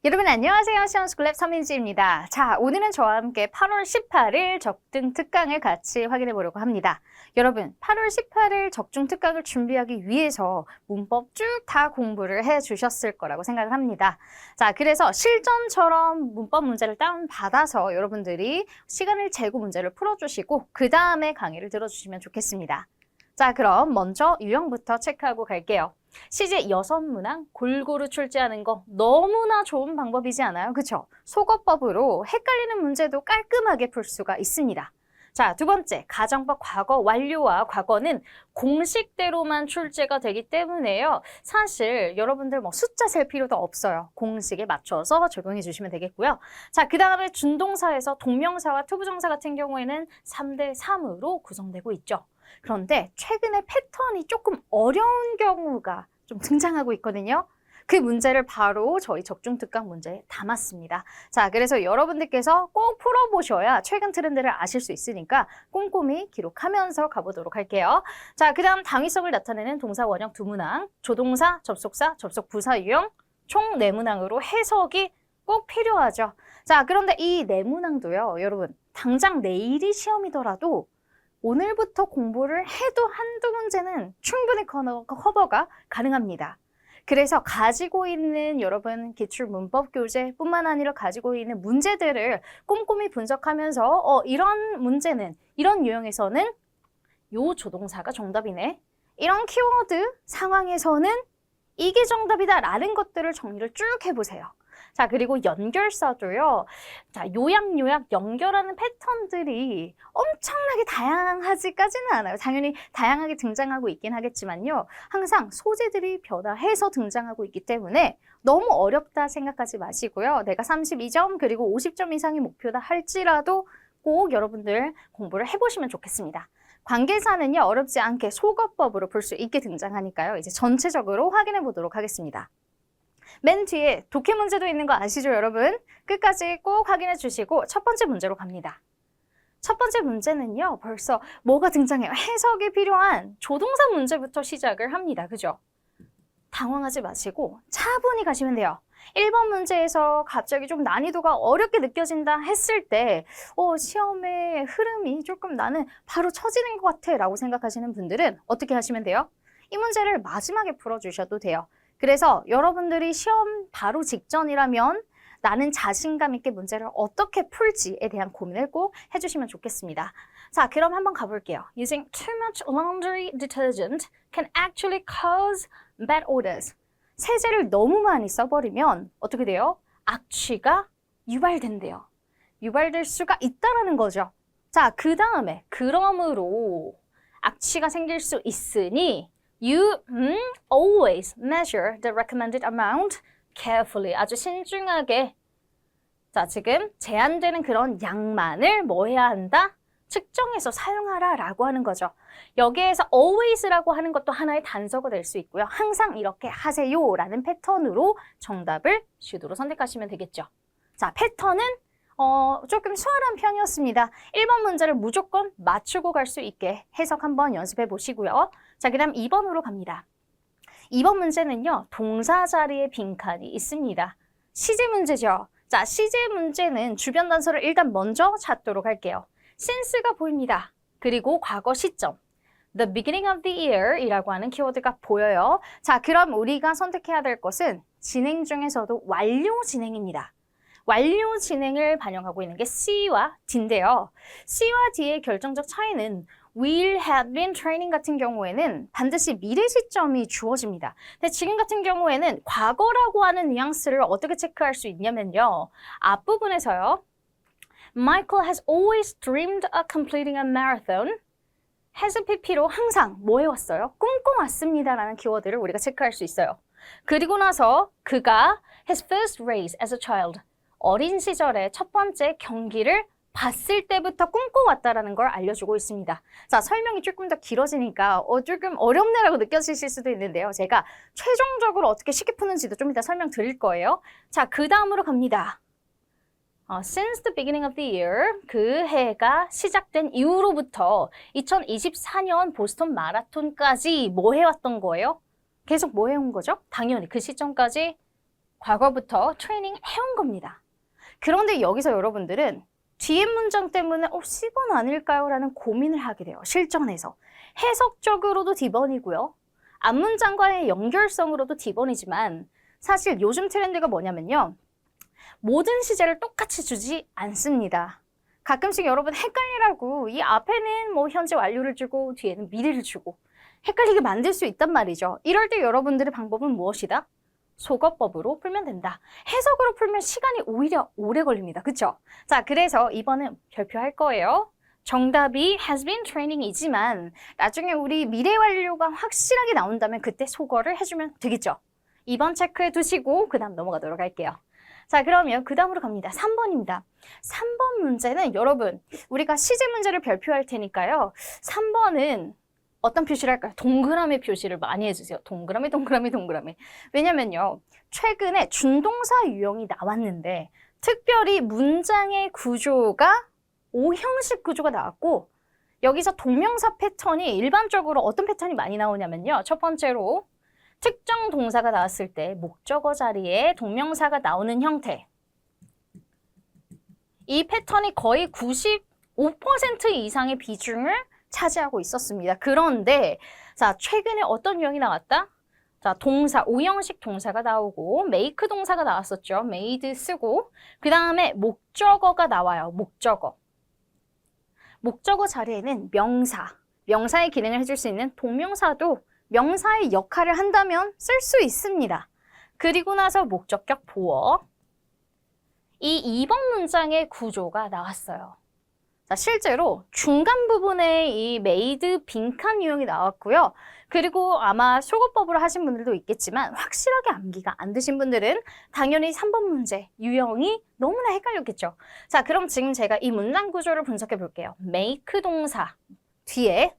여러분 안녕하세요. 시험스쿨랩 서민지입니다. 자, 오늘은 저와 함께 8월 18일 적중 특강을 같이 확인해 보려고 합니다. 여러분, 8월 18일 적중 특강을 준비하기 위해서 문법 쭉 다 공부를 해 주셨을 거라고 생각을 합니다. 자, 그래서 실전처럼 문법 문제를 다운받아서 여러분들이 시간을 재고 문제를 풀어주시고 그 다음에 강의를 들어주시면 좋겠습니다. 자, 그럼 먼저 유형부터 체크하고 갈게요. 시제 6문항 골고루 출제하는 거 너무나 좋은 방법이지 않아요? 그쵸? 속어법으로 헷갈리는 문제도 깔끔하게 풀 수가 있습니다. 자, 두 번째, 가정법 과거 완료와 과거는 공식대로만 출제가 되기 때문에요. 사실 여러분들 뭐 숫자 셀 필요도 없어요. 공식에 맞춰서 적용해 주시면 되겠고요. 자, 그 다음에 준동사에서 동명사와 투부정사 같은 경우에는 3대 3으로 구성되고 있죠. 그런데 최근에 패턴이 조금 어려운 경우가 좀 등장하고 있거든요. 그 문제를 바로 저희 적중특강 문제에 담았습니다. 자, 그래서 여러분들께서 꼭 풀어보셔야 최근 트렌드를 아실 수 있으니까 꼼꼼히 기록하면서 가보도록 할게요. 자, 그 다음 당위성을 나타내는 동사 원형 2문항, 조동사, 접속사, 접속부사 유형 총 4문항으로 해석이 꼭 필요하죠. 자, 그런데 이 4문항도요, 여러분, 당장 내일이 시험이더라도 오늘부터 공부를 해도 한두 문제는 충분히 커버가 가능합니다. 그래서 가지고 있는 여러분 기출 문법 교재뿐만 아니라 가지고 있는 문제들을 꼼꼼히 분석하면서 이런 문제는 이런 유형에서는 요 조동사가 정답이네. 이런 키워드 상황에서는 이게 정답이다 라는 것들을 정리를 쭉 해보세요. 자, 그리고 연결사도요. 자, 요약, 연결하는 패턴들이 엄청나게 다양하지까지는 않아요. 당연히 다양하게 등장하고 있긴 하겠지만요. 항상 소재들이 변화해서 등장하고 있기 때문에 너무 어렵다 생각하지 마시고요. 내가 32점 그리고 50점 이상이 목표다 할지라도 꼭 여러분들 공부를 해보시면 좋겠습니다. 관계사는요, 어렵지 않게 속어법으로 볼 수 있게 등장하니까요. 이제 전체적으로 확인해 보도록 하겠습니다. 맨 뒤에 독해 문제도 있는 거 아시죠, 여러분? 끝까지 꼭 확인해 주시고 첫 번째 문제로 갑니다. 첫 번째 문제는요, 벌써 뭐가 등장해요? 해석이 필요한 조동사 문제부터 시작을 합니다. 그죠? 당황하지 마시고 차분히 가시면 돼요. 1번 문제에서 갑자기 좀 난이도가 어렵게 느껴진다 했을 때 시험의 흐름이 조금 나는 바로 처지는 것 같아 라고 생각하시는 분들은 어떻게 하시면 돼요? 이 문제를 마지막에 풀어주셔도 돼요. 그래서 여러분들이 시험 바로 직전이라면 나는 자신감 있게 문제를 어떻게 풀지에 대한 고민을 꼭 해주시면 좋겠습니다. 자, 그럼 한번 가볼게요. Using too much laundry detergent can actually cause bad odors. 세제를 너무 많이 써버리면 어떻게 돼요? 악취가 유발된대요. 유발될 수가 있다라는 거죠. 자, 그 다음에 그러므로 악취가 생길 수 있으니 You always measure the recommended amount carefully. 아주 신중하게. 자, 지금 제한되는 그런 양만을 뭐 해야 한다? 측정해서 사용하라 라고 하는 거죠. 여기에서 always라고 하는 것도 하나의 단서가 될 수 있고요. 항상 이렇게 하세요 라는 패턴으로 정답을 슈도로 선택하시면 되겠죠. 자, 패턴은 조금 수월한 편이었습니다. 1번 문제를 무조건 맞추고 갈 수 있게 해석 한번 연습해 보시고요. 자, 그 다음 2번으로 갑니다. 2번 문제는요, 동사 자리에 빈칸이 있습니다. 시제 문제죠. 자, 시제 문제는 주변 단서를 일단 먼저 찾도록 할게요. since가 보입니다. 그리고 과거 시점. The beginning of the year 이라고 하는 키워드가 보여요. 자, 그럼 우리가 선택해야 될 것은 진행 중에서도 완료 진행입니다. 완료 진행을 반영하고 있는 게 C와 D인데요. C와 D의 결정적 차이는 will have been training 같은 경우에는 반드시 미래 시점이 주어집니다. 근데 지금 같은 경우에는 과거라고 하는 뉘앙스를 어떻게 체크할 수 있냐면요. 앞부분에서요. Michael has always dreamed of completing a marathon. has pp로 항상 뭐 해왔어요? 꿈꿔왔습니다 라는 키워드를 우리가 체크할 수 있어요. 그리고 나서 그가 his first race as a child. 어린 시절에 첫 번째 경기를 봤을 때부터 꿈꿔왔다라는 걸 알려주고 있습니다. 자, 설명이 조금 더 길어지니까 조금 어렵네라고 느껴지실 수도 있는데요. 제가 최종적으로 어떻게 쉽게 푸는지도 좀 이따 설명드릴 거예요. 자, 그 다음으로 갑니다. Since the beginning of the year, 그 해가 시작된 이후로부터 2024년 보스턴 마라톤까지 뭐 해왔던 거예요? 계속 뭐 해온 거죠? 당연히 그 시점까지 과거부터 트레이닝 해온 겁니다. 그런데 여기서 여러분들은 뒤에 문장 때문에 C번 아닐까요? 라는 고민을 하게 돼요. 실전에서. 해석적으로도 D번이고요. 앞문장과의 연결성으로도 D번이지만 사실 요즘 트렌드가 뭐냐면요. 모든 시제를 똑같이 주지 않습니다. 가끔씩 여러분 헷갈리라고 이 앞에는 뭐 현재 완료를 주고 뒤에는 미래를 주고 헷갈리게 만들 수 있단 말이죠. 이럴 때 여러분들의 방법은 무엇이다? 속어법으로 풀면 된다. 해석으로 풀면 시간이 오히려 오래 걸립니다. 그쵸? 자, 그래서 이번은 별표할 거예요. 정답이 has been training이지만 나중에 우리 미래 완료가 확실하게 나온다면 그때 속어를 해주면 되겠죠? 2번 체크해 두시고 그 다음 넘어가도록 할게요. 자, 그러면 그 다음으로 갑니다. 3번입니다. 3번 문제는 여러분 우리가 시제 문제를 별표할 테니까요. 3번은 어떤 표시를 할까요? 동그라미 표시를 많이 해주세요. 동그라미, 동그라미, 동그라미. 왜냐면요. 최근에 준동사 유형이 나왔는데 특별히 문장의 구조가 O형식 구조가 나왔고 여기서 동명사 패턴이 일반적으로 어떤 패턴이 많이 나오냐면요. 첫 번째로 특정 동사가 나왔을 때 목적어 자리에 동명사가 나오는 형태. 이 패턴이 거의 95% 이상의 비중을 차지하고 있었습니다. 그런데 자 최근에 어떤 유형이 나왔다? 자 동사, O형식 동사가 나오고 make 동사가 나왔었죠. made 쓰고 그 다음에 목적어가 나와요. 목적어. 목적어 자리에는 명사, 명사의 기능을 해줄 수 있는 동명사도 명사의 역할을 한다면 쓸 수 있습니다. 그리고 나서 목적격 보어. 이 2번 문장의 구조가 나왔어요. 자, 실제로 중간 부분에 이 made 빈칸 유형이 나왔고요. 그리고 아마 속어법으로 하신 분들도 있겠지만 확실하게 암기가 안 되신 분들은 당연히 3번 문제 유형이 너무나 헷갈렸겠죠. 자, 그럼 지금 제가 이 문장 구조를 분석해 볼게요. make 동사 뒤에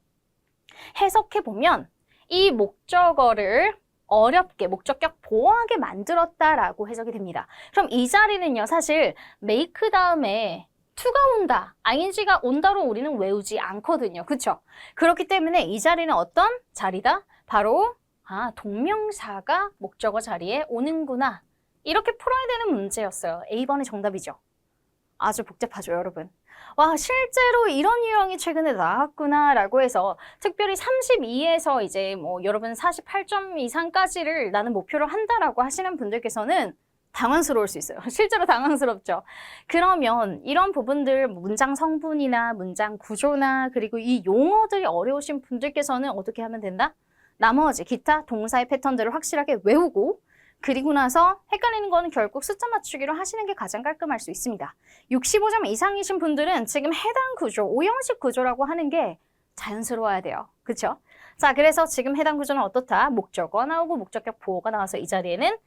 해석해 보면 이 목적어를 어렵게 목적격 보호하게 만들었다라고 해석이 됩니다. 그럼 이 자리는요, 사실 make 다음에 to가 온다, ing가 온다로 우리는 외우지 않거든요. 그쵸? 그렇기 때문에 이 자리는 어떤 자리다? 바로 동명사가 목적어 자리에 오는구나. 이렇게 풀어야 되는 문제였어요. A번이 정답이죠. 아주 복잡하죠, 여러분. 와, 실제로 이런 유형이 최근에 나왔구나 라고 해서 특별히 32에서 이제 뭐 여러분 48점 이상까지를 나는 목표로 한다라고 하시는 분들께서는 당황스러울 수 있어요. 실제로 당황스럽죠. 그러면 이런 부분들 문장 성분이나 문장 구조나 그리고 이 용어들이 어려우신 분들께서는 어떻게 하면 된다? 나머지 기타 동사의 패턴들을 확실하게 외우고 그리고 나서 헷갈리는 거는 결국 숫자 맞추기로 하시는 게 가장 깔끔할 수 있습니다. 65점 이상이신 분들은 지금 해당 구조, O형식 구조라고 하는 게 자연스러워야 돼요. 그렇죠? 자, 그래서 지금 해당 구조는 어떻다? 목적어 나오고 목적격 보호가 나와서 이 자리에는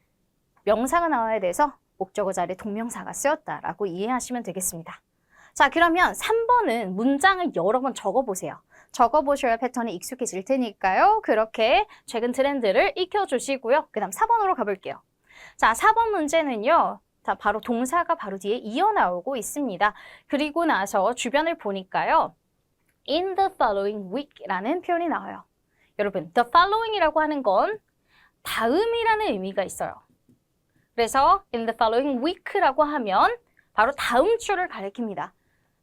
명사가 나와야 돼서 목적어 자리에 동명사가 쓰였다라고 이해하시면 되겠습니다. 자, 그러면 3번은 문장을 여러 번 적어보세요. 적어보셔야 패턴이 익숙해질 테니까요. 그렇게 최근 트렌드를 익혀주시고요. 그 다음 4번으로 가볼게요. 자, 4번 문제는요. 자, 바로 동사가 바로 뒤에 이어 나오고 있습니다. 그리고 나서 주변을 보니까요. In the following week라는 표현이 나와요. 여러분, the following이라고 하는 건 다음이라는 의미가 있어요. 그래서 in the following week라고 하면 바로 다음 주를 가리킵니다.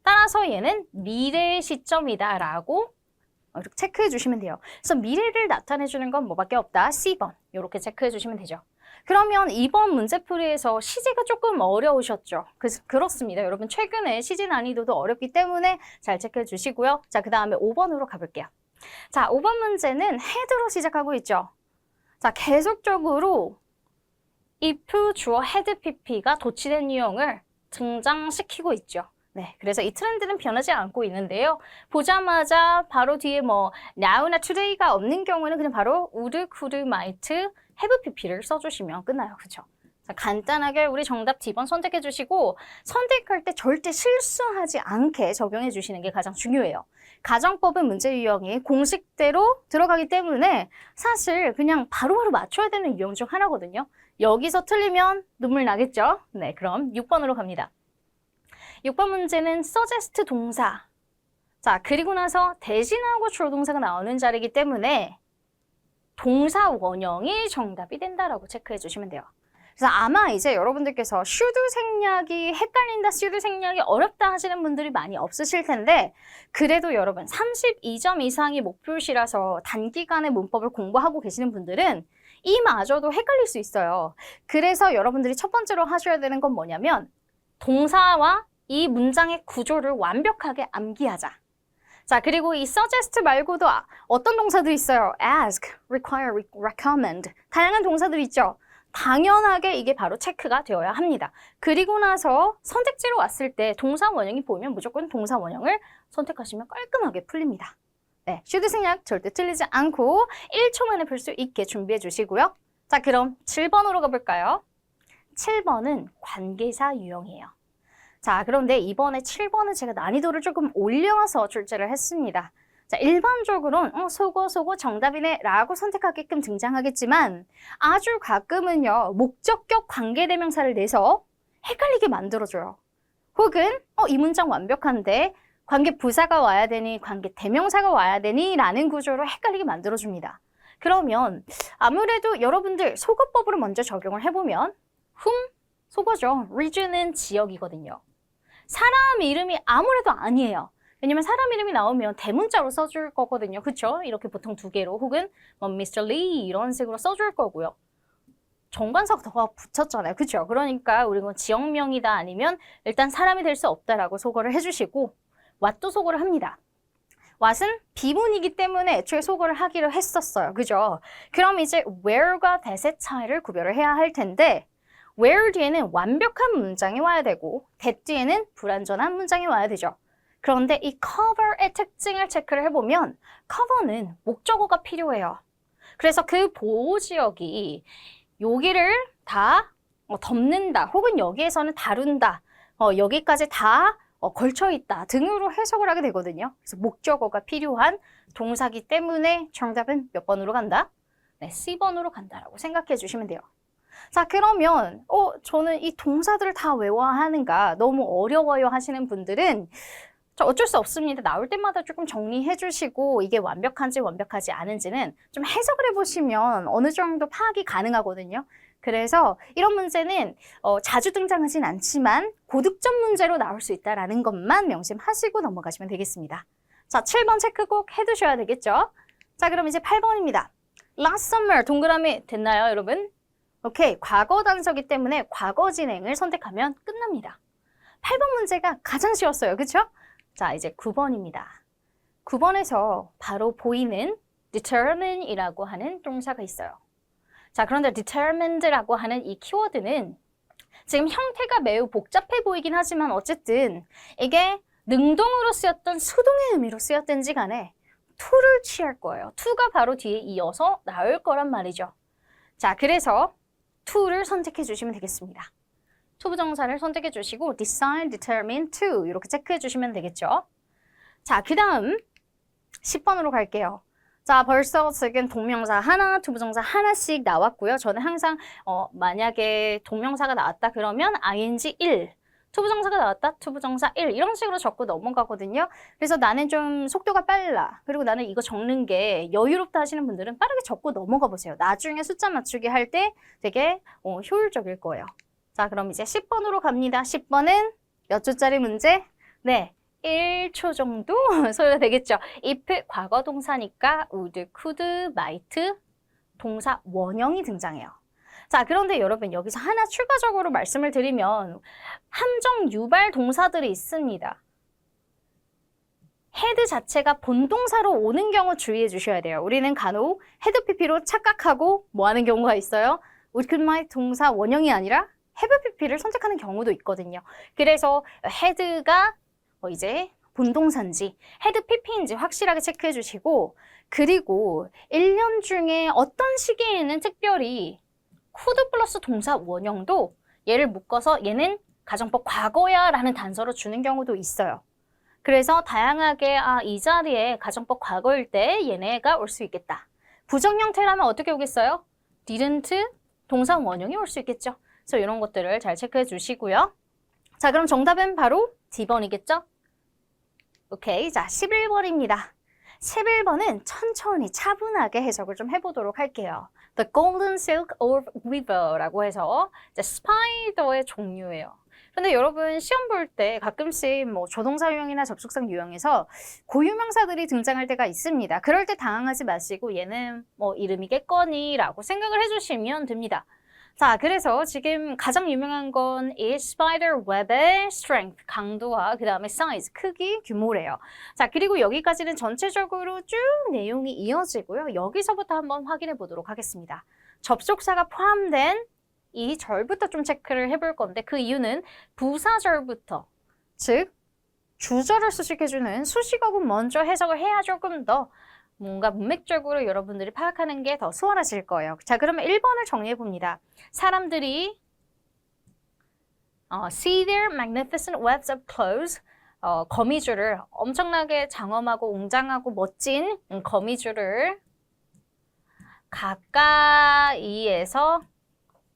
따라서 얘는 미래의 시점이다 라고 이렇게 체크해 주시면 돼요. 그래서 미래를 나타내 주는 건 뭐밖에 없다? C번. 이렇게 체크해 주시면 되죠. 그러면 이번 문제풀이에서 시제가 조금 어려우셨죠? 그렇습니다. 여러분 최근에 시제 난이도도 어렵기 때문에 잘 체크해 주시고요. 자, 그 다음에 5번으로 가볼게요. 자, 5번 문제는 head로 시작하고 있죠. 자, 계속적으로 if 주어 had pp가 도치된 유형을 등장시키고 있죠. 네, 그래서 이 트렌드는 변하지 않고 있는데요. 보자마자 바로 뒤에 뭐 now나 today가 없는 경우는 그냥 바로 would, could, might, have pp를 써주시면 끝나요. 그렇죠? 자, 간단하게 우리 정답 D번 선택해 주시고 선택할 때 절대 실수하지 않게 적용해 주시는 게 가장 중요해요. 가정법은 문제 유형이 공식대로 들어가기 때문에 사실 그냥 바로바로 맞춰야 되는 유형 중 하나거든요. 여기서 틀리면 눈물 나겠죠? 네, 그럼 6번으로 갑니다. 6번 문제는 suggest 동사. 자, 그리고 나서 대신하고 주어 동사가 나오는 자리이기 때문에 동사 원형이 정답이 된다라고 체크해 주시면 돼요. 그래서 아마 이제 여러분들께서 should 생략이 헷갈린다, should 생략이 어렵다 하시는 분들이 많이 없으실 텐데 그래도 여러분 32점 이상이 목표시라서 단기간에 문법을 공부하고 계시는 분들은 이마저도 헷갈릴 수 있어요. 그래서 여러분들이 첫 번째로 하셔야 되는 건 뭐냐면 동사와 이 문장의 구조를 완벽하게 암기하자. 자, 그리고 이 suggest 말고도 어떤 동사들이 있어요? ask, require, recommend. 다양한 동사들이 있죠. 당연하게 이게 바로 체크가 되어야 합니다. 그리고 나서 선택지로 왔을 때 동사 원형이 보이면 무조건 동사 원형을 선택하시면 깔끔하게 풀립니다. 네, should 생략 절대 틀리지 않고 1초 만에 풀 수 있게 준비해 주시고요. 자, 그럼 7번으로 가볼까요? 7번은 관계사 유형이에요. 자, 그런데 이번에 7번은 제가 난이도를 조금 올려서 출제를 했습니다. 자, 일반적으로는 소고 정답이네 라고 선택하게끔 등장하겠지만 아주 가끔은요, 목적격 관계대명사를 내서 헷갈리게 만들어줘요. 혹은 이 문장 완벽한데 관계 부사가 와야 되니 관계 대명사가 와야 되니 라는 구조로 헷갈리게 만들어줍니다. 그러면 아무래도 여러분들 소거법으로 먼저 적용을 해보면 소거죠. region은 지역이거든요. 사람 이름이 아무래도 아니에요. 왜냐면 사람 이름이 나오면 대문자로 써줄 거거든요. 그쵸? 이렇게 보통 두 개로 혹은 뭐 Mr. Lee 이런 식으로 써줄 거고요. 정관사가 더 붙였잖아요. 그쵸? 그러니까 우리가 지역명이다 아니면 일단 사람이 될 수 없다라고 소거를 해주시고 what도 소거를 합니다. what은 비문이기 때문에 애초에 소거를 하기로 했었어요. 그죠? 그럼 이제 where과 that의 차이를 구별을 해야 할 텐데 where 뒤에는 완벽한 문장이 와야 되고 that 뒤에는 불완전한 문장이 와야 되죠. 그런데 이 cover의 특징을 체크를 해보면 cover는 목적어가 필요해요. 그래서 그 보호지역이 여기를 다 덮는다 혹은 여기에서는 다룬다 여기까지 다 걸쳐있다 등으로 해석을 하게 되거든요. 그래서 목적어가 필요한 동사기 때문에 정답은 몇 번으로 간다? 네, C번으로 간다라고 생각해 주시면 돼요. 자, 그러면 저는 이 동사들을 다 외워야 하는가 너무 어려워요 하시는 분들은 어쩔 수 없습니다. 나올 때마다 조금 정리해 주시고 이게 완벽한지 완벽하지 않은지는 좀 해석을 해보시면 어느 정도 파악이 가능하거든요. 그래서 이런 문제는 자주 등장하진 않지만 고득점 문제로 나올 수 있다는 것만 명심하시고 넘어가시면 되겠습니다. 자, 7번 체크 꼭 해두셔야 되겠죠? 자, 그럼 이제 8번입니다. Last summer 동그라미 됐나요, 여러분? 오케이, 과거 단서기 때문에 과거 진행을 선택하면 끝납니다. 8번 문제가 가장 쉬웠어요. 그렇죠? 자, 이제 9번입니다. 9번에서 바로 보이는 determine이라고 하는 동사가 있어요. 자, 그런데 determined라고 하는 이 키워드는 지금 형태가 매우 복잡해 보이긴 하지만 어쨌든 이게 능동으로 쓰였던 수동의 의미로 쓰였든지 간에 to를 취할 거예요. to가 바로 뒤에 이어서 나올 거란 말이죠. 자, 그래서 to를 선택해 주시면 되겠습니다. to 부정사를 선택해 주시고 decide, determine, to 이렇게 체크해 주시면 되겠죠. 자, 그 다음 10번으로 갈게요. 자, 벌써 지금 동명사 하나, to 부정사 하나씩 나왔고요. 저는 항상 만약에 동명사가 나왔다 그러면 ing 1, to 부정사가 나왔다, to 부정사 1 이런 식으로 적고 넘어가거든요. 그래서 나는 좀 속도가 빨라. 그리고 나는 이거 적는 게 여유롭다 하시는 분들은 빠르게 적고 넘어가 보세요. 나중에 숫자 맞추기 할 때 되게 효율적일 거예요. 자, 그럼 이제 10번으로 갑니다. 10번은 몇 초짜리 문제? 네, 1초 정도 소요가 되겠죠. if 과거 동사니까 would, could, might 동사 원형이 등장해요. 자, 그런데 여러분 여기서 하나 추가적으로 말씀을 드리면 함정 유발 동사들이 있습니다. 헤드 자체가 본동사로 오는 경우 주의해 주셔야 돼요. 우리는 간혹 헤드 PP로 착각하고 뭐 하는 경우가 있어요? would, could, might 동사 원형이 아니라 have PP를 선택하는 경우도 있거든요. 그래서 헤드가 이제 본동사인지 헤드 PP인지 확실하게 체크해 주시고 그리고 1년 중에 어떤 시기에는 특별히 could 플러스 동사 원형도 얘를 묶어서 얘는 가정법 과거야 라는 단서로 주는 경우도 있어요. 그래서 다양하게 이 자리에 가정법 과거일 때 얘네가 올 수 있겠다. 부정 형태라면 어떻게 오겠어요? didn't 동사 원형이 올 수 있겠죠. 그래서 이런 것들을 잘 체크해 주시고요. 자, 그럼 정답은 바로 D번이겠죠? 오케이, 자 11번입니다. 11번은 천천히 차분하게 해석을 좀 해보도록 할게요. The Golden Silk Weaver라고 해서 이제 스파이더의 종류예요. 근데 여러분 시험 볼 때 가끔씩 뭐 조동사 유형이나 접속사 유형에서 고유명사들이 등장할 때가 있습니다. 그럴 때 당황하지 마시고 얘는 뭐 이름이겠거니 라고 생각을 해주시면 됩니다. 자, 그래서 지금 가장 유명한 건 이 스파이더 웹의 strength, 강도와 그 다음에 size, 크기, 규모래요. 자, 그리고 여기까지는 전체적으로 쭉 내용이 이어지고요. 여기서부터 한번 확인해 보도록 하겠습니다. 접속사가 포함된 이 절부터 좀 체크를 해볼 건데 그 이유는 부사절부터, 즉 주절을 수식해주는 수식어분 먼저 해석을 해야 조금 더 뭔가 문맥적으로 여러분들이 파악하는 게 더 수월하실 거예요. 자, 그러면 1번을 정리해 봅니다. 사람들이 see their magnificent webs up close. 거미줄을 엄청나게 장엄하고 웅장하고 멋진 거미줄을 가까이에서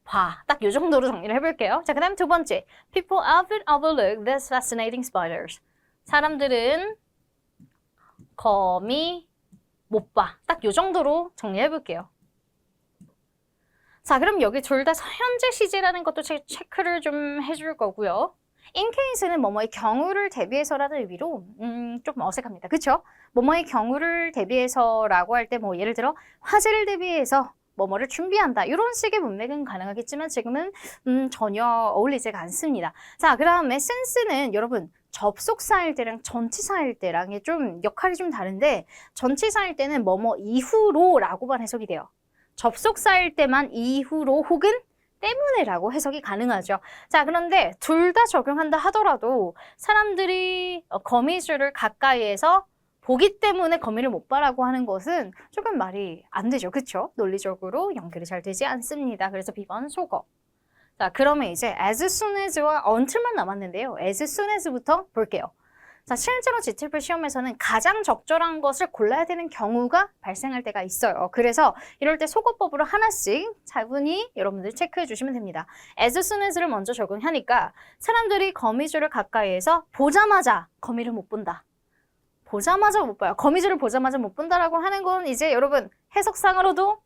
봐. 딱 이 정도로 정리를 해볼게요. 자, 그 다음 두 번째. People often overlook these fascinating spiders. 사람들은 거미 못 봐. 딱 이 정도로 정리해 볼게요. 자, 그럼 여기 둘 다 현재 시제라는 것도 체크를 좀 해줄 거고요. in case는 뭐뭐의 경우를 대비해서라는 의미로 조금 어색합니다. 그쵸? 뭐뭐의 경우를 대비해서라고 할 때 뭐 예를 들어 화제를 대비해서 뭐뭐를 준비한다. 이런 식의 문맥은 가능하겠지만 지금은 전혀 어울리지가 않습니다. 자, 그 다음에 sense는 여러분 접속사일 때랑 전치사일 때랑의 좀 역할이 좀 다른데 전치사일 때는 뭐뭐 이후로 라고만 해석이 돼요. 접속사일 때만 이후로 혹은 때문에 라고 해석이 가능하죠. 자, 그런데 둘 다 적용한다 하더라도 사람들이 거미줄을 가까이에서 보기 때문에 거미를 못 봐라고 하는 것은 조금 말이 안 되죠. 그쵸? 논리적으로 연결이 잘 되지 않습니다. 그래서 B번 속어. 자, 그러면 이제 as soon as와 until만 남았는데요. as soon as부터 볼게요. 자, 실제로 GTFL 시험에서는 가장 적절한 것을 골라야 되는 경우가 발생할 때가 있어요. 그래서 이럴 때 속어법으로 하나씩 차분히 여러분들 체크해 주시면 됩니다. as soon as를 먼저 적용하니까 사람들이 거미줄을 가까이에서 보자마자 거미를 못 본다. 보자마자 못 봐요. 거미줄을 보자마자 못 본다라고 하는 건 이제 여러분 해석상으로도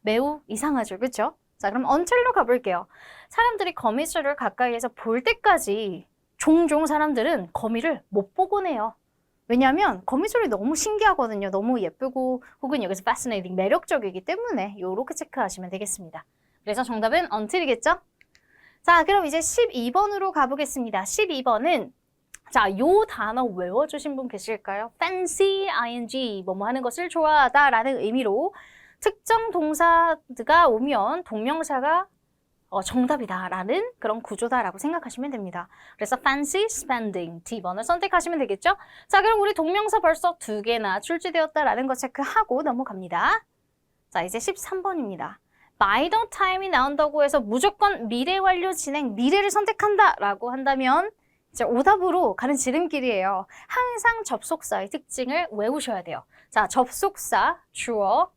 매우 이상하죠. 그렇죠? 자, 그럼 until로 가볼게요. 사람들이 거미줄을 가까이에서 볼 때까지 종종 사람들은 거미를 못 보곤 해요. 왜냐하면 거미줄이 너무 신기하거든요. 너무 예쁘고 혹은 여기서 fascinating, 매력적이기 때문에 이렇게 체크하시면 되겠습니다. 그래서 정답은 until이겠죠? 자, 그럼 이제 12번으로 가보겠습니다. 12번은 자, 요 단어 외워주신 분 계실까요? fancy, ing, 뭐뭐 하는 것을 좋아하다라는 의미로 특정 동사가 오면 동명사가 정답이다라는 그런 구조다라고 생각하시면 됩니다. 그래서 fancy, spending, D번을 선택하시면 되겠죠? 자, 그럼 우리 동명사 벌써 2개나 출제되었다라는 거 체크하고 넘어갑니다. 자, 이제 13번입니다. by the time이 나온다고 해서 무조건 미래 완료 진행, 미래를 선택한다라고 한다면 이제 오답으로 가는 지름길이에요. 항상 접속사의 특징을 외우셔야 돼요. 자, 접속사, 주어,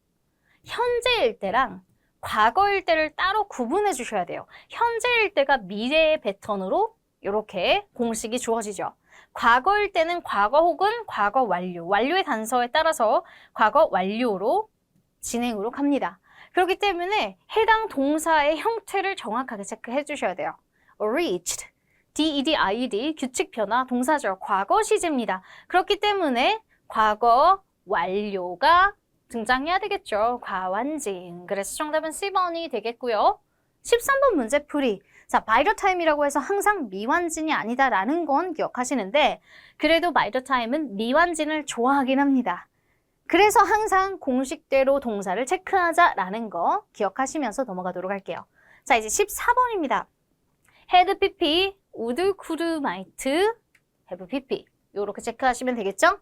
현재일 때랑 과거일 때를 따로 구분해 주셔야 돼요. 현재일 때가 미래의 패턴으로 이렇게 공식이 주어지죠. 과거일 때는 과거 혹은 과거 완료, 완료의 단서에 따라서 과거 완료로 진행으로 갑니다. 그렇기 때문에 해당 동사의 형태를 정확하게 체크해 주셔야 돼요. reached, D-E-D-I-E-D, 규칙 변화, 동사죠. 과거 시제입니다. 그렇기 때문에 과거 완료가 등장해야 되겠죠. 과완진. 그래서 정답은 C번이 되겠고요. 13번 문제 풀이. 자, by the time이라고 해서 항상 미완진이 아니다라는 건 기억하시는데 그래도 by the time은 미완진을 좋아하긴 합니다. 그래서 항상 공식대로 동사를 체크하자라는 거 기억하시면서 넘어가도록 할게요. 자, 이제 14번입니다. had pp, would, could, might, have pp. 요렇게 체크하시면 되겠죠?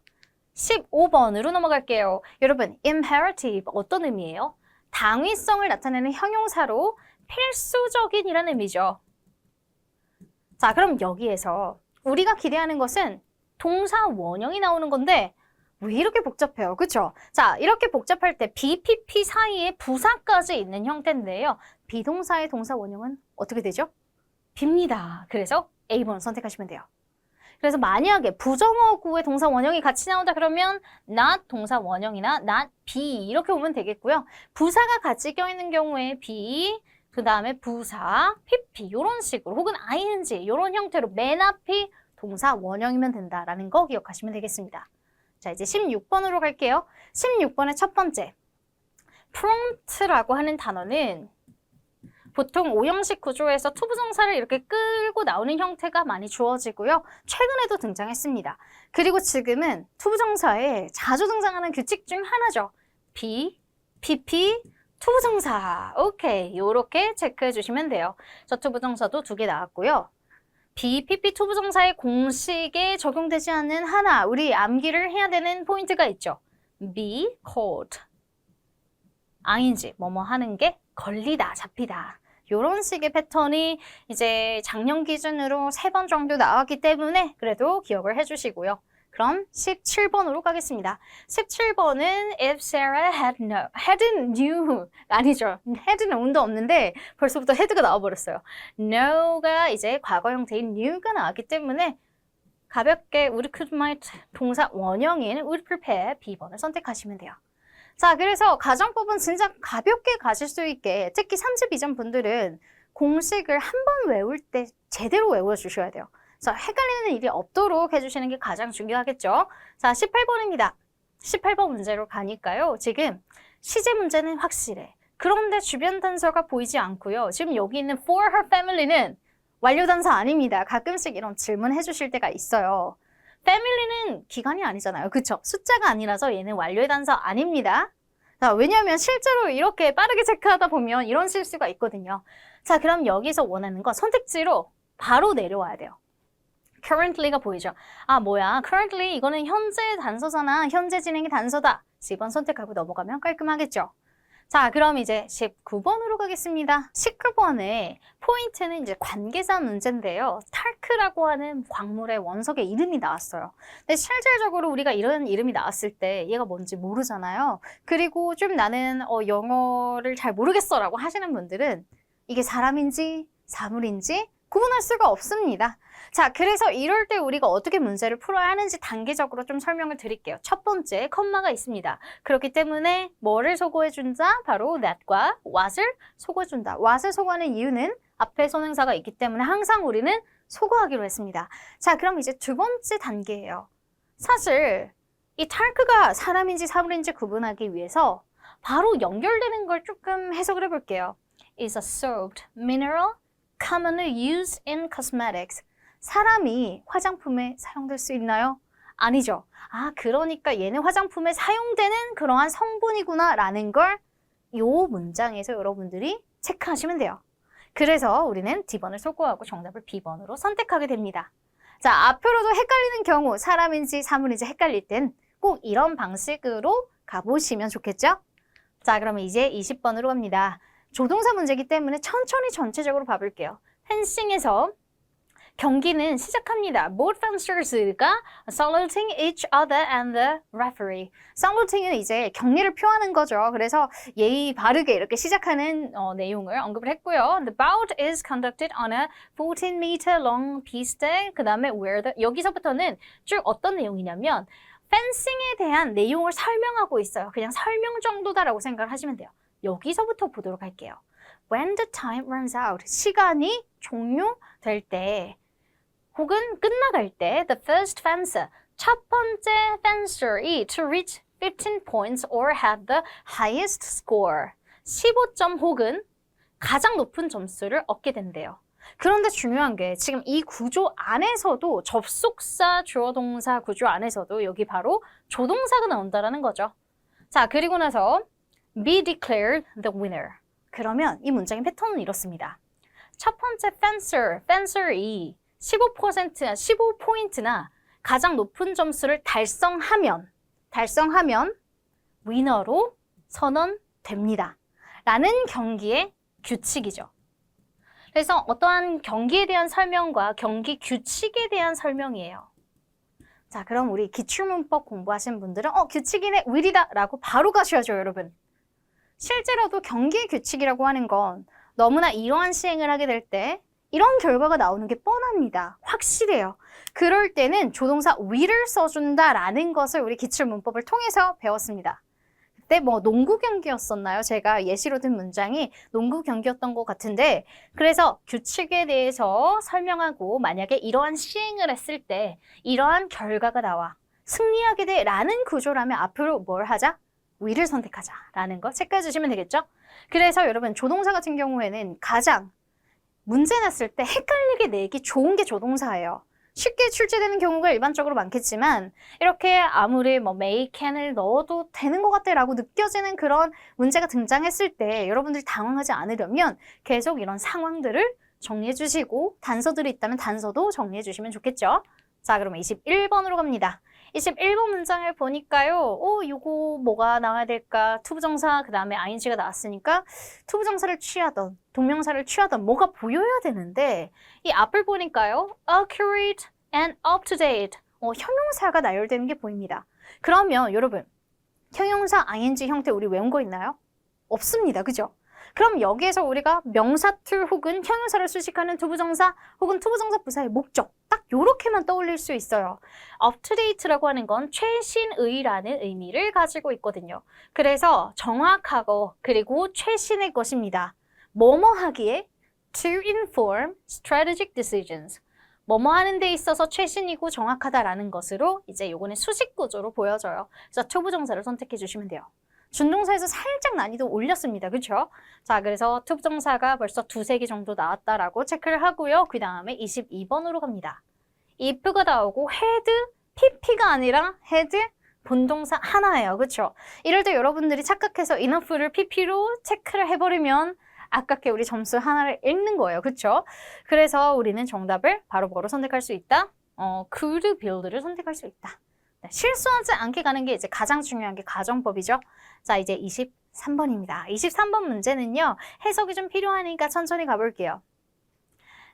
15번으로 넘어갈게요. 여러분, imperative 어떤 의미예요? 당위성을 나타내는 형용사로 필수적인이라는 의미죠. 자, 그럼 여기에서 우리가 기대하는 것은 동사 원형이 나오는 건데 왜 이렇게 복잡해요? 그쵸? 자, 이렇게 복잡할 때 BPP 사이에 부사까지 있는 형태인데요. 비동사의 동사 원형은 어떻게 되죠? B입니다. 그래서 A번 선택하시면 돼요. 그래서 만약에 부정어구의 동사 원형이 같이 나온다 그러면 not 동사 원형이나 not be 이렇게 오면 되겠고요. 부사가 같이 껴있는 경우에 be, 그 다음에 부사, pp 이런 식으로 혹은 ing 이런 형태로 맨 앞이 동사 원형이면 된다라는 거 기억하시면 되겠습니다. 자, 이제 16번으로 갈게요. 16번의 첫 번째. prompt라고 하는 단어는 보통 오형식 구조에서 투부정사를 이렇게 끌고 나오는 형태가 많이 주어지고요. 최근에도 등장했습니다. 그리고 지금은 투부정사에 자주 등장하는 규칙 중 하나죠. be, pp, 투부정사. 오케이, 요렇게 체크해 주시면 돼요. 저 투부정사도 2개 나왔고요. be, pp, 투부정사의 공식에 적용되지 않는 하나, 우리 암기를 해야 되는 포인트가 있죠. be called. ing, 뭐뭐 하는 게 걸리다, 잡히다. 요런 식의 패턴이 이제 작년 기준으로 3번 정도 나왔기 때문에 그래도 기억을 해주시고요. 그럼 17번으로 가겠습니다. 17번은 if Sarah hadn't knew 아니죠. had는 운도 없는데 벌써부터 had가 나와버렸어요. know가 이제 과거 형태인 knew가 나왔기 때문에 가볍게 would, could, might 동사 원형인 would prepare B번을 선택하시면 돼요. 자, 그래서 가정법은 진짜 가볍게 가실 수 있게 특히 32점 분들은 공식을 한 번 외울 때 제대로 외워주셔야 돼요. 자, 헷갈리는 일이 없도록 해주시는 게 가장 중요하겠죠. 자, 18번입니다. 18번 문제로 가니까요. 지금 시제 문제는 확실해. 그런데 주변 단서가 보이지 않고요. 지금 여기 있는 for her family는 완료 단서 아닙니다. 가끔씩 이런 질문 해주실 때가 있어요. family는 기간이 아니잖아요. 그쵸? 숫자가 아니라서 얘는 완료의 단서 아닙니다. 자, 왜냐하면 실제로 이렇게 빠르게 체크하다 보면 이런 실수가 있거든요. 자, 그럼 여기서 원하는 건 선택지로 바로 내려와야 돼요. currently가 보이죠? 아, 뭐야. currently 이거는 현재 단서잖아. 현재 진행의 단서다. 10번 선택하고 넘어가면 깔끔하겠죠? 자, 그럼 이제 19번으로 가겠습니다. 19번의 포인트는 이제 관계사 문제인데요. 탈크라고 하는 광물의 원석의 이름이 나왔어요. 근데 실질적으로 우리가 이런 이름이 나왔을 때 얘가 뭔지 모르잖아요. 그리고 좀 나는 영어를 잘 모르겠어 라고 하시는 분들은 이게 사람인지 사물인지 구분할 수가 없습니다. 자, 그래서 이럴 때 우리가 어떻게 문제를 풀어야 하는지 단계적으로 좀 설명을 드릴게요. 첫 번째, 컴마가 있습니다. 그렇기 때문에 뭐를 소거해준다? 바로 that과 what을 소거해준다. what을 소거하는 이유는 앞에 선행사가 있기 때문에 항상 우리는 소거하기로 했습니다. 자, 그럼 이제 두 번째 단계예요. 사실 이 탈크가 사람인지 사물인지 구분하기 위해서 바로 연결되는 걸 조금 해석을 해볼게요. is a soaped mineral commonly used in cosmetics. 사람이 화장품에 사용될 수 있나요? 아니죠. 아, 그러니까 얘는 화장품에 사용되는 그러한 성분이구나 라는 걸 이 문장에서 여러분들이 체크하시면 돼요. 그래서 우리는 D번을 소거하고 정답을 B번으로 선택하게 됩니다. 자, 앞으로도 헷갈리는 경우 사람인지 사물인지 헷갈릴 땐 꼭 이런 방식으로 가보시면 좋겠죠? 자, 그러면 이제 20번으로 갑니다. 조동사 문제이기 때문에 천천히 전체적으로 봐볼게요. 펜싱에서 경기는 시작합니다. Both fencers가 saluting each other and the referee. saluting은 이제 격리를 표하는 거죠. 그래서 예의 바르게 이렇게 시작하는 내용을 언급을 했고요. The bout is conducted on a 14-meter long piste. 그 다음에 where the 여기서부터는 쭉 어떤 내용이냐면 펜싱에 대한 내용을 설명하고 있어요. 그냥 설명 정도다라고 생각을 하시면 돼요. 여기서부터 보도록 할게요. When the time runs out, 시간이 종료될 때 혹은 끝나갈 때 the first fencer, 첫 번째 fencer이 to reach 15 points or have the highest score, 15점 혹은 가장 높은 점수를 얻게 된대요. 그런데 중요한 게 지금 이 구조 안에서도 접속사, 주어, 동사 구조 안에서도 여기 바로 조동사가 나온다라는 거죠. 자, 그리고 나서 be declared the winner. 그러면 이 문장의 패턴은 이렇습니다. 첫 번째 fencer이 15포인트나 가장 높은 점수를 달성하면 위너로 선언됩니다. 라는 경기의 규칙이죠. 그래서 어떠한 경기에 대한 설명과 경기 규칙에 대한 설명이에요. 자, 그럼 우리 기출문법 공부하신 분들은 규칙이네, will이다 라고 바로 가셔야죠, 여러분. 실제로도 경기 규칙이라고 하는 건 너무나 이러한 시행을 하게 될 때 이런 결과가 나오는 게 뻔합니다. 확실해요. 그럴 때는 조동사 will을 써준다라는 것을 우리 기출문법을 통해서 배웠습니다. 그때 뭐 농구 경기였었나요? 제가 예시로 든 문장이 농구 경기였던 것 같은데 그래서 규칙에 대해서 설명하고 만약에 이러한 시행을 했을 때 이러한 결과가 나와 승리하게 돼 라는 구조라면 앞으로 뭘 하자? will을 선택하자 라는 거 체크해 주시면 되겠죠? 그래서 여러분 조동사 같은 경우에는 가장 문제 냈을 때 헷갈리게 내기 좋은 게 조동사예요. 쉽게 출제되는 경우가 일반적으로 많겠지만 이렇게 아무리 뭐 may, can을 넣어도 되는 것 같아 라고 느껴지는 그런 문제가 등장했을 때 여러분들이 당황하지 않으려면 계속 이런 상황들을 정리해 주시고 단서들이 있다면 단서도 정리해 주시면 좋겠죠. 자, 그러면 21번으로 갑니다. 21번 문장을 보니까요. 요거 뭐가 나와야 될까? 투부정사, 그 다음에 ing가 나왔으니까 투부정사를 취하던, 동명사를 취하던 뭐가 보여야 되는데 이 앞을 보니까요. accurate and up-to-date. 형용사가 나열되는 게 보입니다. 그러면 여러분, 형용사 ing 형태 우리 외운 거 있나요? 없습니다. 그죠? 그럼 여기에서 우리가 명사툴 혹은 형용사를 수식하는 투부정사 혹은 투부정사 부사의 목적 딱 요렇게만 떠올릴 수 있어요. up-to-date라고 하는 건 최신의라는 의미를 가지고 있거든요. 그래서 정확하고 그리고 최신의 것입니다. 뭐뭐 하기에 to inform strategic decisions. 뭐뭐 하는 데 있어서 최신이고 정확하다라는 것으로 이제 요거는 수식 구조로 보여져요. 그래서 투부정사를 선택해 주시면 돼요. 준동사에서 살짝 난이도 올렸습니다. 그렇죠? 자, 그래서 투부정사가 벌써 두세 개 정도 나왔다라고 체크를 하고요. 그 다음에 22번으로 갑니다. if가 나오고 had, pp가 아니라 had 본동사 하나예요. 그렇죠? 이럴 때 여러분들이 착각해서 enough를 pp로 체크를 해버리면 아깝게 우리 점수 하나를 잃는 거예요. 그렇죠? 그래서 우리는 정답을 바로 뭐로 선택할 수 있다? could build를 선택할 수 있다. 실수하지 않게 가는 게 이제 가장 중요한 게 가정법이죠. 자, 이제 23번입니다. 23번 문제는요. 해석이 좀 필요하니까 천천히 가볼게요.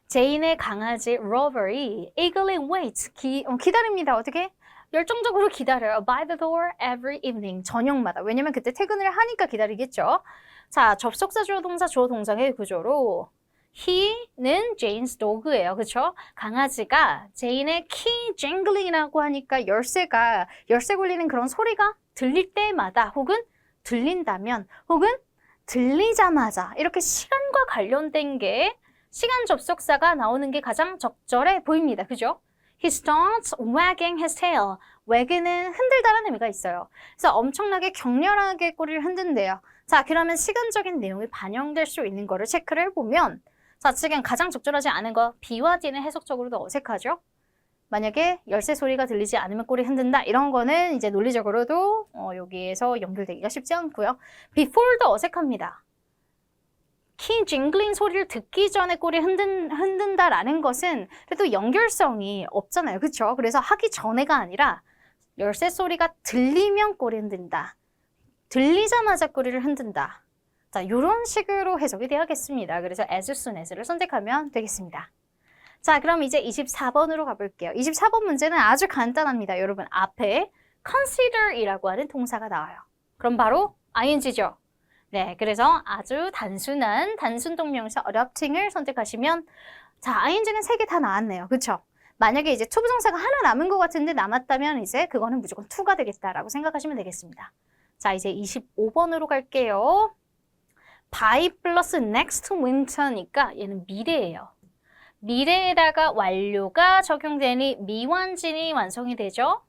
제인의 강아지 로버이 eagerly waits. 기다립니다. 어떻게? 열정적으로 기다려요. By the door every evening. 저녁마다. 왜냐면 그때 퇴근을 하니까 기다리겠죠. 자, 접속사 주어 동사 주어 동사의 구조로 he는 Jane's dog예요. 그렇죠? 강아지가 제인의 key jangling이라고 하니까 열쇠 굴리는 그런 소리가 들릴 때마다 혹은 들린다면 혹은 들리자마자 이렇게 시간과 관련된 게 시간 접속사가 나오는 게 가장 적절해 보입니다. 그죠? He starts wagging his tail. wag는 흔들다라는 의미가 있어요. 그래서 엄청나게 격렬하게 꼬리를 흔든대요. 자, 그러면 시간적인 내용이 반영될 수 있는 거를 체크를 해보면 자, 지금 가장 적절하지 않은 거 B와 D는 해석적으로도 어색하죠? 만약에 열쇠 소리가 들리지 않으면 꼬리 흔든다 이런 거는 이제 논리적으로도 여기에서 연결되기가 쉽지 않고요. Before도 어색합니다. 키 징글링 소리를 듣기 전에 꼬리 흔든다라는 것은 그래도 연결성이 없잖아요. 그렇죠? 그래서 하기 전에가 아니라 열쇠 소리가 들리면 꼬리 흔든다. 들리자마자 꼬리를 흔든다. 자, 이런 식으로 해석이 되어야겠습니다. 그래서 as soon as를 선택하면 되겠습니다. 자, 그럼 이제 24번으로 가볼게요. 24번 문제는 아주 간단합니다. 여러분, 앞에 consider이라고 하는 동사가 나와요. 그럼 바로 ing죠. 네, 그래서 아주 단순한 단순 동명사 adopting을 선택하시면 자, ing는 3개 다 나왔네요. 그렇죠? 만약에 이제 투부정사가 하나 남은 것 같은데 남았다면 이제 그거는 무조건 to가 되겠다라고 생각하시면 되겠습니다. 자, 이제 25번으로 갈게요. by 플러스 next winter니까 얘는 미래예요. 미래에다가 완료가 적용되니 미완진이 완성이 되죠.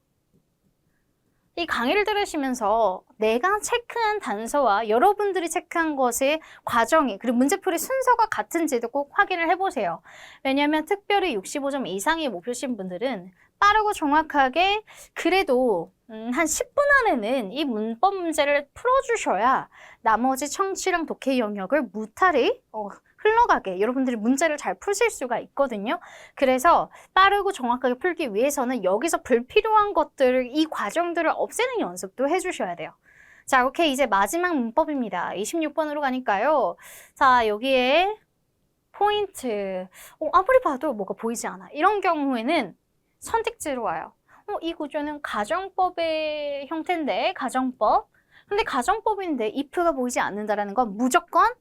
이 강의를 들으시면서 내가 체크한 단서와 여러분들이 체크한 것의 과정이 그리고 문제풀이 순서가 같은지도 꼭 확인을 해보세요. 왜냐하면 특별히 65점 이상의 목표신 분들은 빠르고 정확하게 그래도 한 10분 안에는 이 문법 문제를 풀어주셔야 나머지 청취랑 독해 영역을 무탈히 흘러가게 여러분들이 문제를 잘 푸실 수가 있거든요. 그래서 빠르고 정확하게 풀기 위해서는 여기서 불필요한 것들을 이 과정들을 없애는 연습도 해주셔야 돼요. 자, 오케이. 이제 마지막 문법입니다. 26번으로 가니까요. 자, 여기에 포인트. 아무리 봐도 뭐가 보이지 않아. 이런 경우에는 선택지로 와요. 이 구조는 가정법의 형태인데 가정법. 근데 가정법인데 if가 보이지 않는다라는 건 무조건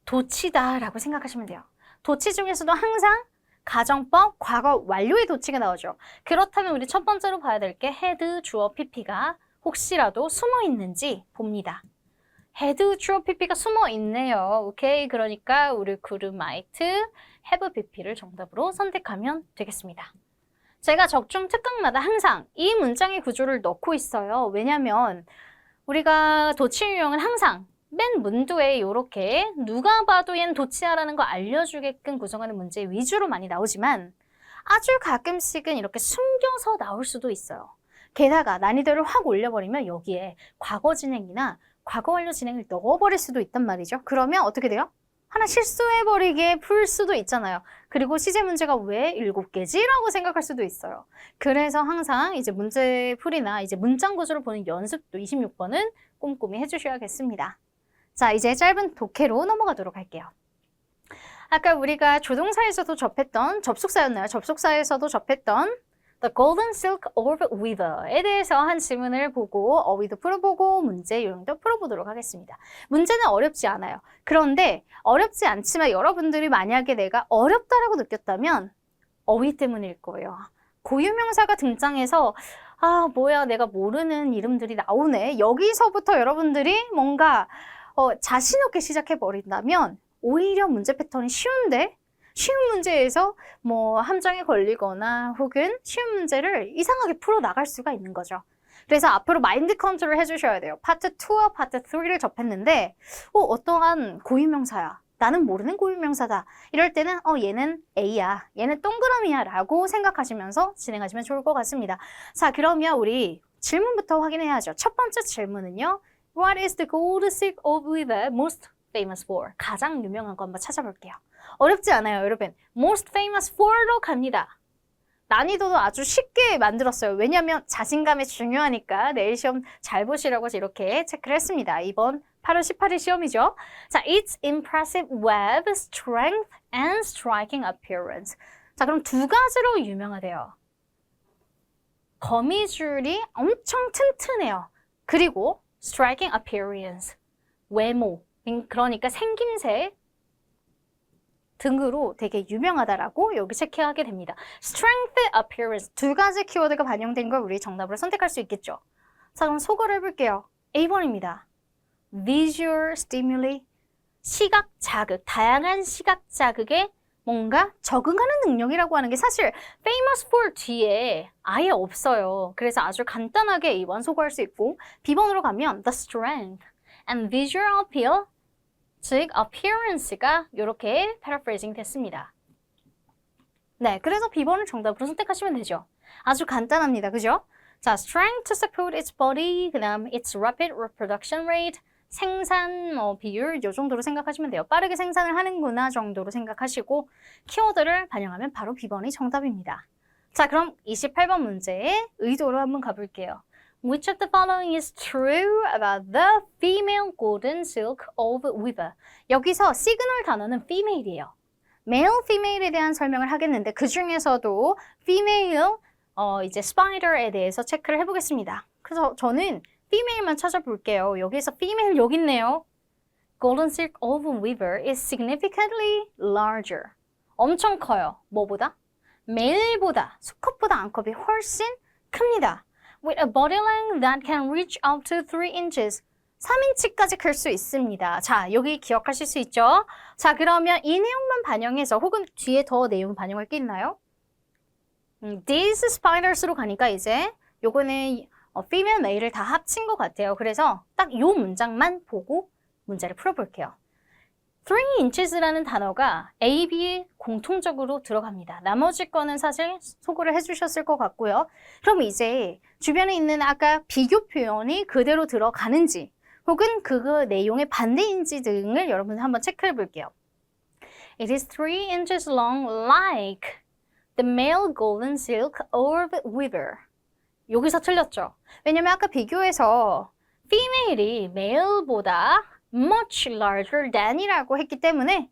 도치다라고 생각하시면 돼요. 도치 중에서도 항상 가정법, 과거 완료의 도치가 나오죠. 그렇다면 우리 첫 번째로 봐야 될 게 had, 주어, pp가 혹시라도 숨어 있는지 봅니다. had, 주어, pp가 숨어 있네요. 오케이, 그러니까 우리 could, might, have, pp를 정답으로 선택하면 되겠습니다. 제가 적중 특강마다 항상 이 문장의 구조를 넣고 있어요. 왜냐면 우리가 도치 유형은 항상 맨 문도에 이렇게 누가 봐도 얜 도치야라는 거 알려주게끔 구성하는 문제 위주로 많이 나오지만 아주 가끔씩은 이렇게 숨겨서 나올 수도 있어요. 게다가 난이도를 확 올려버리면 여기에 과거 진행이나 과거 완료 진행을 넣어버릴 수도 있단 말이죠. 그러면 어떻게 돼요? 하나 실수해버리게 풀 수도 있잖아요. 그리고 시제 문제가 왜 7개지? 라고 생각할 수도 있어요. 그래서 항상 이제 문제풀이나 이제 문장 구조를 보는 연습도 26번은 꼼꼼히 해주셔야겠습니다. 자, 이제 짧은 독해로 넘어가도록 할게요. 아까 우리가 조동사에서도 접했던, 접속사였나요? 접속사에서도 접했던 The Golden Silk Orb Weaver에 대해서 한 질문을 보고 어휘도 풀어보고 문제 요령도 풀어보도록 하겠습니다. 문제는 어렵지 않아요. 그런데 어렵지 않지만 여러분들이 만약에 내가 어렵다라고 느꼈다면 어휘 때문일 거예요. 고유명사가 등장해서 아, 뭐야, 내가 모르는 이름들이 나오네. 여기서부터 여러분들이 뭔가 자신 없게 시작해버린다면 오히려 문제 패턴이 쉬운데 쉬운 문제에서 뭐 함정에 걸리거나 혹은 쉬운 문제를 이상하게 풀어나갈 수가 있는 거죠. 그래서 앞으로 마인드 컨트롤 해주셔야 돼요. 파트 2와 파트 3를 접했는데 어떠한 고유명사야. 나는 모르는 고유명사다. 이럴 때는 얘는 A야. 얘는 동그라미야 라고 생각하시면서 진행하시면 좋을 것 같습니다. 자, 그러면 우리 질문부터 확인해야죠. 첫 번째 질문은요. What is the gold silk of weaver most famous for? 가장 유명한 거 한번 찾아볼게요. 어렵지 않아요, 여러분. Most famous for로 갑니다. 난이도도 아주 쉽게 만들었어요. 왜냐하면 자신감이 중요하니까 내일 시험 잘 보시라고 이렇게 체크를 했습니다. 이번 8월 18일 시험이죠. 자, its impressive web, strength, and striking appearance. 자, 그럼 두 가지로 유명하대요. 거미줄이 엄청 튼튼해요. 그리고 striking appearance, 외모, 그러니까 생김새 등으로 되게 유명하다라고 여기 체크하게 됩니다. Strength, appearance 두 가지 키워드가 반영된 걸 우리 정답으로 선택할 수 있겠죠. 자, 그럼 소거를 해볼게요. A번입니다. Visual stimuli, 시각 자극, 다양한 시각 자극에 뭔가 적응하는 능력이라고 하는 게 사실 famous for 뒤에 아예 없어요. 그래서 아주 간단하게 A번 소거할 수 있고 B번으로 가면 the strength and visual appeal, 즉 appearance가 이렇게 paraphrasing 됐습니다. 네, 그래서 B번을 정답으로 선택하시면 되죠. 아주 간단합니다. 그죠? 자, strength to support its body, 그 다음 its rapid reproduction rate, 생산 비율 이 정도로 생각하시면 돼요. 빠르게 생산을 하는구나 정도로 생각하시고 키워드를 반영하면 바로 B번이 정답입니다. 자, 그럼 28번 문제의 의도로 한번 가볼게요. Which of the following is true about the female golden silk of weaver? 여기서 시그널 단어는 female이에요. male, female에 대한 설명을 하겠는데 그 중에서도 female, 이제 spider에 대해서 체크를 해보겠습니다. 그래서 저는 female만 찾아볼게요. 여기서 female 여기 있네요. Golden silk of weaver is significantly larger. 엄청 커요. 뭐보다? male보다, 수컷보다 암컷이 훨씬 큽니다. With a body length that can reach up to 3 inches. 3인치까지 클 수 있습니다. 자, 여기 기억하실 수 있죠? 자, 그러면 이 내용만 반영해서 혹은 뒤에 더 내용 반영할 게 있나요? These spiders로 가니까 이제 요거는 female, male을 다 합친 것 같아요. 그래서 딱 요 문장만 보고 문제를 풀어볼게요. 3 inches라는 단어가 A, B에 공통적으로 들어갑니다. 나머지 거는 사실 소거를 해주셨을 것 같고요. 그럼 이제 주변에 있는 아까 비교 표현이 그대로 들어가는지 혹은 그 내용의 반대인지 등을 여러분 한번 체크해 볼게요. It is 3 inches long like the male golden silk orb weaver. 여기서 틀렸죠. 왜냐면 아까 비교해서 female이 male보다 much larger than이라고 했기 때문에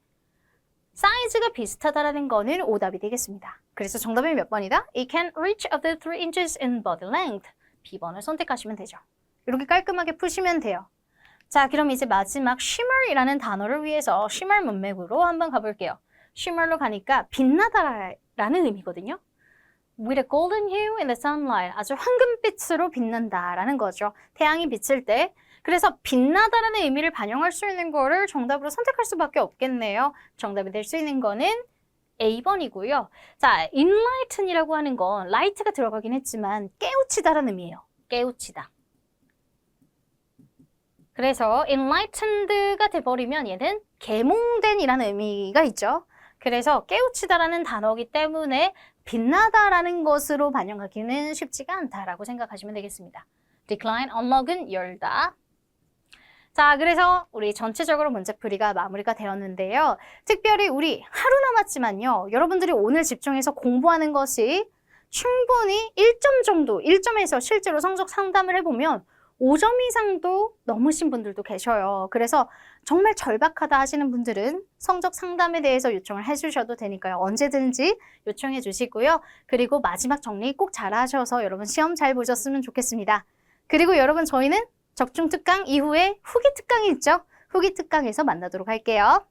사이즈가 비슷하다라는 거는 오답이 되겠습니다. 그래서 정답이 몇 번이다? It can reach up to 3 inches in body length. B번을 선택하시면 되죠. 이렇게 깔끔하게 푸시면 돼요. 자, 그럼 이제 마지막 shimmer이라는 단어를 위해서 shimmer 문맥으로 한번 가볼게요. shimmer로 가니까 빛나다라는 의미거든요. With a golden hue in the sunlight. 아주 황금빛으로 빛난다라는 거죠. 태양이 비칠 때. 그래서 빛나다라는 의미를 반영할 수 있는 거를 정답으로 선택할 수밖에 없겠네요. 정답이 될 수 있는 거는 A번이고요. 자, enlighten이라고 하는 건 light가 들어가긴 했지만 깨우치다라는 의미예요. 깨우치다. 그래서 enlightened가 돼버리면 얘는 계몽된이라는 의미가 있죠. 그래서 깨우치다라는 단어이기 때문에 빛나다라는 것으로 반영하기는 쉽지가 않다라고 생각하시면 되겠습니다. decline, unlock은 열다. 자, 그래서 우리 전체적으로 문제풀이가 마무리가 되었는데요. 특별히 우리 하루 남았지만요. 여러분들이 오늘 집중해서 공부하는 것이 충분히 1점 정도, 1점에서 실제로 성적 상담을 해보면 5점 이상도 넘으신 분들도 계셔요. 그래서 정말 절박하다 하시는 분들은 성적 상담에 대해서 요청을 해주셔도 되니까요. 언제든지 요청해 주시고요. 그리고 마지막 정리 꼭 잘하셔서 여러분 시험 잘 보셨으면 좋겠습니다. 그리고 여러분 저희는 적중 특강 이후에 후기 특강이 있죠. 후기 특강에서 만나도록 할게요.